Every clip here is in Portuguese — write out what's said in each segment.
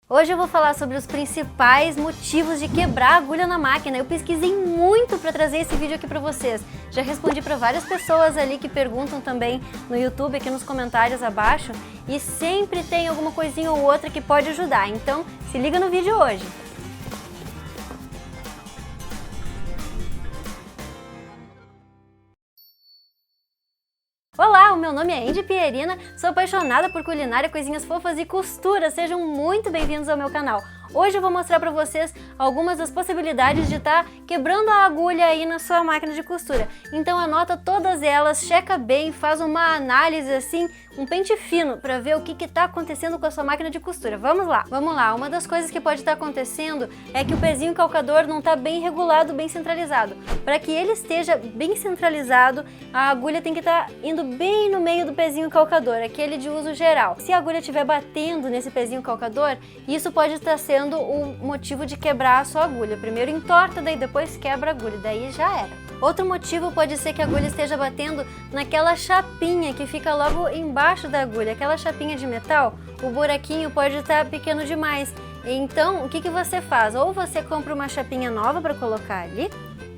Hoje eu vou falar sobre os principais motivos de quebrar a agulha na máquina. Eu pesquisei muito para trazer esse vídeo aqui para vocês. Já respondi para várias pessoas ali que perguntam também no YouTube, aqui nos comentários abaixo. E sempre tem alguma coisinha ou outra que pode ajudar. Então se liga no vídeo hoje. Olá, o meu nome é Andy Pierina, sou apaixonada por culinária, coisinhas fofas e costura. Sejam muito bem-vindos ao meu canal. Hoje eu vou mostrar para vocês algumas das possibilidades de estar quebrando a agulha aí na sua máquina de costura. Então anota todas elas, checa bem, faz uma análise assim, um pente fino para ver o que está acontecendo com a sua máquina de costura. Vamos lá! Vamos lá! Uma das coisas que pode estar acontecendo é que o pezinho calcador não está bem regulado, bem centralizado. Para que ele esteja bem centralizado, a agulha tem que estar indo bem no meio do pezinho calcador, aquele de uso geral. Se a agulha estiver batendo nesse pezinho calcador, isso pode estar sendo o motivo de quebrar a sua agulha. Primeiro entorta, daí depois quebra a agulha, daí já era. Outro motivo pode ser que a agulha esteja batendo naquela chapinha que fica logo embaixo da agulha, aquela chapinha de metal, o buraquinho pode estar pequeno demais. Então, o que você faz? Ou você compra uma chapinha nova para colocar ali,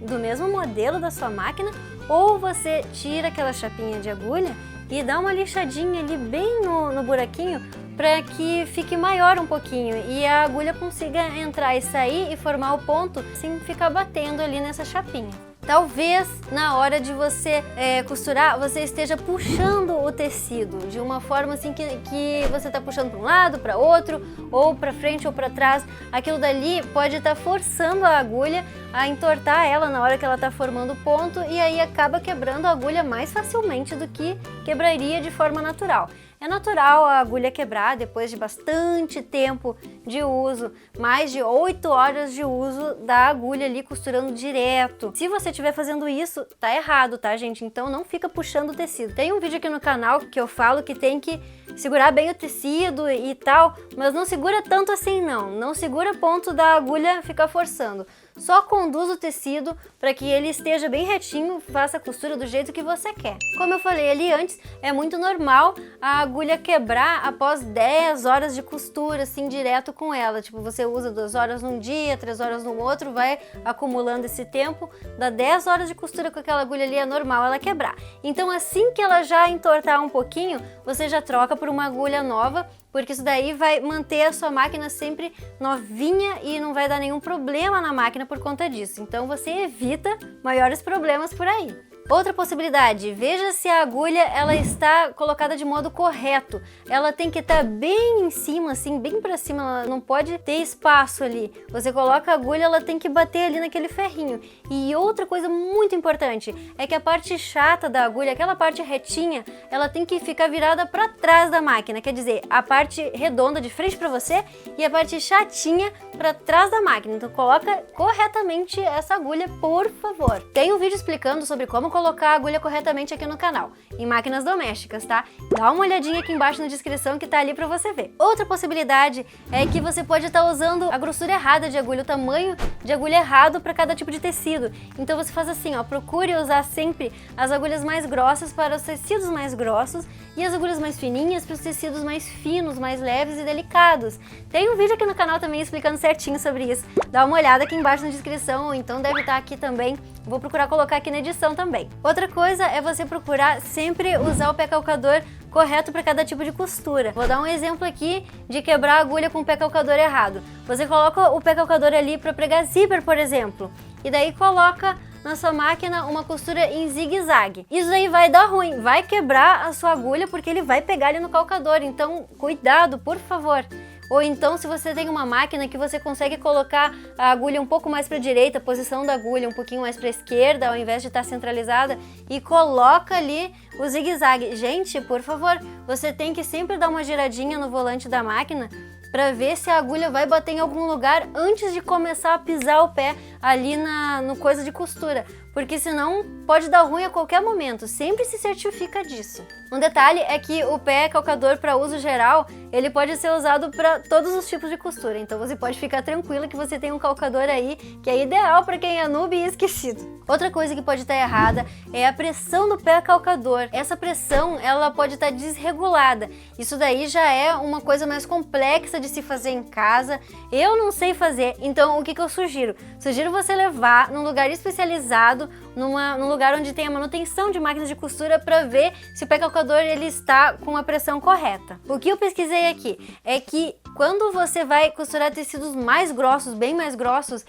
do mesmo modelo da sua máquina, ou você tira aquela chapinha de agulha e dá uma lixadinha ali bem no buraquinho para que fique maior um pouquinho e a agulha consiga entrar e sair e formar o ponto sem ficar batendo ali nessa chapinha. Talvez na hora de você costurar, você esteja puxando o tecido de uma forma assim que você está puxando para um lado, para outro, ou para frente ou para trás. Aquilo dali pode estar forçando a agulha a entortar ela na hora que ela está formando o ponto e aí acaba quebrando a agulha mais facilmente do que quebraria de forma natural. É natural a agulha quebrar depois de bastante tempo de uso, mais de 8 horas de uso da agulha ali costurando direto. Se você estiver fazendo isso, tá errado, tá, gente? Então não fica puxando o tecido. Tem um vídeo aqui no canal que eu falo que tem que segurar bem o tecido e tal, mas não segura tanto assim não. Não segura a ponto da agulha ficar forçando. Só conduz o tecido para que ele esteja bem retinho, faça a costura do jeito que você quer. Como eu falei ali antes, é muito normal a agulha quebrar após 10 horas de costura, assim, direto com ela. Tipo, você usa 2 horas num dia, 3 horas no outro, vai acumulando esse tempo, dá 10 horas de costura com aquela agulha ali, é normal ela quebrar. Então assim que ela já entortar um pouquinho, você já troca por uma agulha nova, porque isso daí vai manter a sua máquina sempre novinha e não vai dar nenhum problema na máquina por conta disso. Então você evita maiores problemas por aí. Outra possibilidade, veja se a agulha ela está colocada de modo correto. Ela tem que estar bem em cima, assim, bem para cima, ela não pode ter espaço ali. Você coloca a agulha, ela tem que bater ali naquele ferrinho. E outra coisa muito importante é que a parte chata da agulha, aquela parte retinha, ela tem que ficar virada para trás da máquina. Quer dizer, a parte redonda de frente para você e a parte chatinha para trás da máquina. Então coloca corretamente essa agulha, por favor. Tem um vídeo explicando sobre como colocar a agulha corretamente aqui no canal, em máquinas domésticas, tá? Dá uma olhadinha aqui embaixo na descrição que tá ali pra você ver. Outra possibilidade é que você pode estar usando a grossura errada de agulha, o tamanho de agulha errado para cada tipo de tecido. Então você faz assim, ó, procure usar sempre as agulhas mais grossas para os tecidos mais grossos e as agulhas mais fininhas para os tecidos mais finos, mais leves e delicados. Tem um vídeo aqui no canal também explicando certinho sobre isso. Dá uma olhada aqui embaixo na descrição, ou então deve estar aqui também. Vou procurar colocar aqui na edição também. Outra coisa é você procurar sempre usar o pé calcador correto para cada tipo de costura. Vou dar um exemplo aqui de quebrar a agulha com o pé calcador errado. Você coloca o pé calcador ali para pregar zíper, por exemplo, e daí coloca na sua máquina uma costura em zigue-zague. Isso aí vai dar ruim, vai quebrar a sua agulha porque ele vai pegar ali no calcador, então cuidado, por favor. Ou então, se você tem uma máquina que você consegue colocar a agulha um pouco mais para a direita, a posição da agulha um pouquinho mais para a esquerda, ao invés de estar centralizada, e coloca ali o zigue-zague. Gente, por favor, você tem que sempre dar uma giradinha no volante da máquina para ver se a agulha vai bater em algum lugar antes de começar a pisar o pé ali no coisa de costura. porque senão pode dar ruim a qualquer momento, sempre se certifica disso. Um detalhe é que o pé calcador para uso geral, ele pode ser usado para todos os tipos de costura, então você pode ficar tranquila que você tem um calcador aí que é ideal para quem é noob e esquecido. Outra coisa que pode estar errada é a pressão do pé calcador. Essa pressão, ela pode estar desregulada. Isso daí já é uma coisa mais complexa de se fazer em casa. Eu não sei fazer, então o que eu sugiro? Sugiro você levar num lugar especializado, num lugar onde tem a manutenção de máquinas de costura para ver se o pé calcador ele está com a pressão correta. O que eu pesquisei aqui é que quando você vai costurar tecidos mais grossos, bem mais grossos,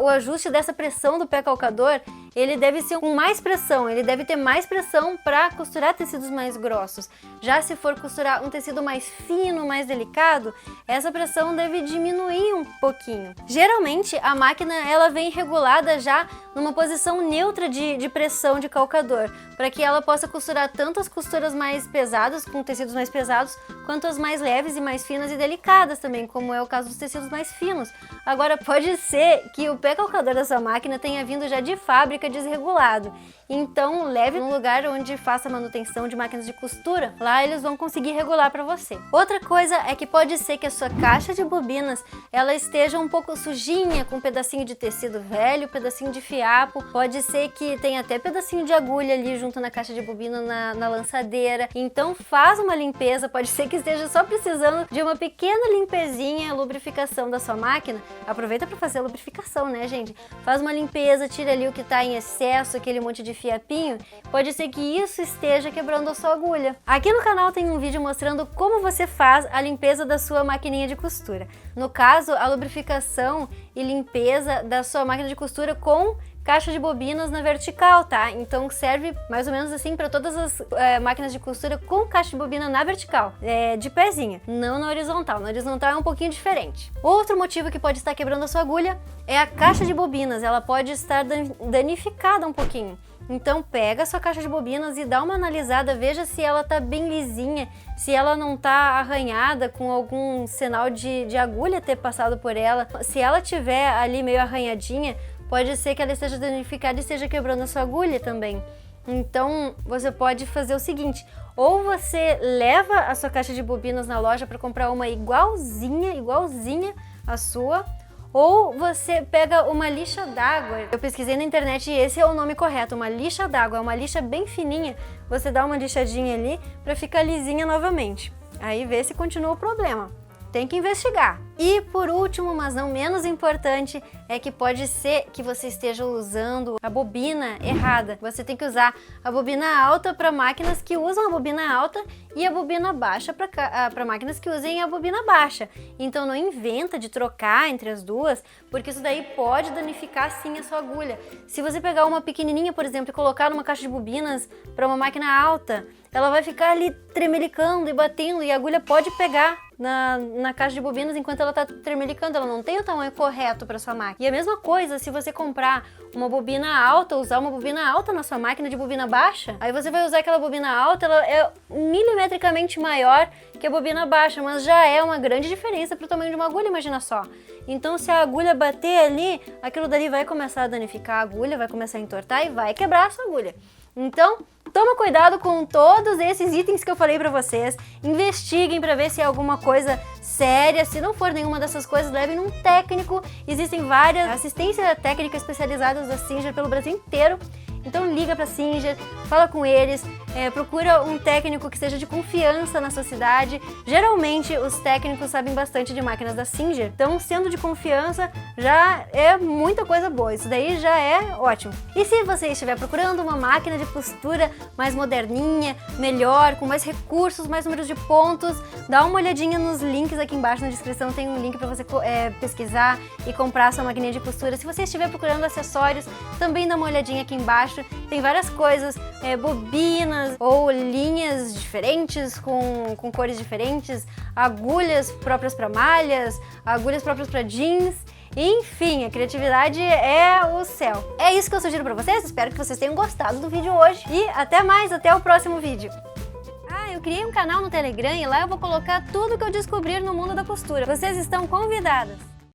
o ajuste dessa pressão do pé calcador, ele deve ser com mais pressão, ele deve ter mais pressão para costurar tecidos mais grossos. Já se for costurar um tecido mais fino, mais delicado, essa pressão deve diminuir um pouquinho. Geralmente a máquina ela vem regulada já numa posição neutra de pressão de calcador, para que ela possa costurar tanto as costuras mais pesadas, com tecidos mais pesados, quanto as mais leves e mais finas e delicadas também, como é o caso dos tecidos mais finos. Agora pode ser que o pé calcador da sua máquina tenha vindo já de fábrica desregulado. Então leve num lugar onde faça manutenção de máquinas de costura, lá eles vão conseguir regular para você. Outra coisa é que pode ser que a sua caixa de bobinas ela esteja um pouco sujinha, com um pedacinho de tecido velho, pedacinho de fiapo, pode ser que tenha até pedacinho de agulha ali junto na caixa de bobina na lançadeira. Então faz uma limpeza, pode ser que esteja só precisando de uma pequena limpezinha, lubrificação da sua máquina. Aproveita para fazer a lubrificação, né, gente? Faz uma limpeza, tira ali o que está em excesso, aquele monte de fiapinho, pode ser que isso esteja quebrando a sua agulha. Aqui no canal tem um vídeo mostrando como você faz a limpeza da sua maquininha de costura. No caso, a lubrificação e limpeza da sua máquina de costura com caixa de bobinas na vertical, tá? Então serve mais ou menos assim para todas as máquinas de costura com caixa de bobina na vertical, de pezinha, não na horizontal. Na horizontal é um pouquinho diferente. Outro motivo que pode estar quebrando a sua agulha é a caixa de bobinas, ela pode estar danificada um pouquinho. Então pega a sua caixa de bobinas e dá uma analisada, veja se ela tá bem lisinha, se ela não tá arranhada com algum sinal de agulha ter passado por ela. Se ela tiver ali meio arranhadinha, pode ser que ela esteja danificada e esteja quebrando a sua agulha também. Então você pode fazer o seguinte, ou você leva a sua caixa de bobinas na loja para comprar uma igualzinha à sua, ou você pega uma lixa d'água. Eu pesquisei na internet e esse é o nome correto, uma lixa d'água, é uma lixa bem fininha, você dá uma lixadinha ali para ficar lisinha novamente. Aí vê se continua o problema. Tem que investigar. E por último, mas não menos importante, é que pode ser que você esteja usando a bobina errada. Você tem que usar a bobina alta para máquinas que usam a bobina alta e a bobina baixa para máquinas que usem a bobina baixa. Então não inventa de trocar entre as duas, porque isso daí pode danificar sim a sua agulha. Se você pegar uma pequenininha, por exemplo, e colocar numa caixa de bobinas para uma máquina alta, ela vai ficar ali tremelicando e batendo e a agulha pode pegar na caixa de bobinas enquanto ela está tremelicando, ela não tem o tamanho correto para sua máquina. E a mesma coisa, se você comprar uma bobina alta, usar uma bobina alta na sua máquina de bobina baixa, aí você vai usar aquela bobina alta, ela é milimetricamente maior que a bobina baixa, mas já é uma grande diferença para o tamanho de uma agulha, imagina só. Então se a agulha bater ali, aquilo dali vai começar a danificar a agulha, vai começar a entortar e vai quebrar a sua agulha. Então, toma cuidado com todos esses itens que eu falei pra vocês, investiguem pra ver se é alguma coisa séria, se não for nenhuma dessas coisas, levem num técnico, existem várias assistências técnicas especializadas da Singer pelo Brasil inteiro, então liga pra Singer, fala com eles, procura um técnico que seja de confiança na sua cidade. Geralmente os técnicos sabem bastante de máquinas da Singer, então sendo de confiança já é muita coisa boa, isso daí já é ótimo. E se você estiver procurando uma máquina de costura mais moderninha, melhor, com mais recursos, mais números de pontos, dá uma olhadinha nos links aqui embaixo na descrição, tem um link para você pesquisar e comprar a sua maquininha de costura. Se você estiver procurando acessórios, também dá uma olhadinha aqui embaixo, tem várias coisas, bobinas ou linhas diferentes com cores diferentes, agulhas próprias para malhas, agulhas próprias para jeans. Enfim, a criatividade é o céu. É isso que eu sugiro pra vocês, espero que vocês tenham gostado do vídeo hoje. E até mais, até o próximo vídeo. Eu criei um canal no Telegram e lá eu vou colocar tudo que eu descobrir no mundo da costura. Vocês estão convidadas.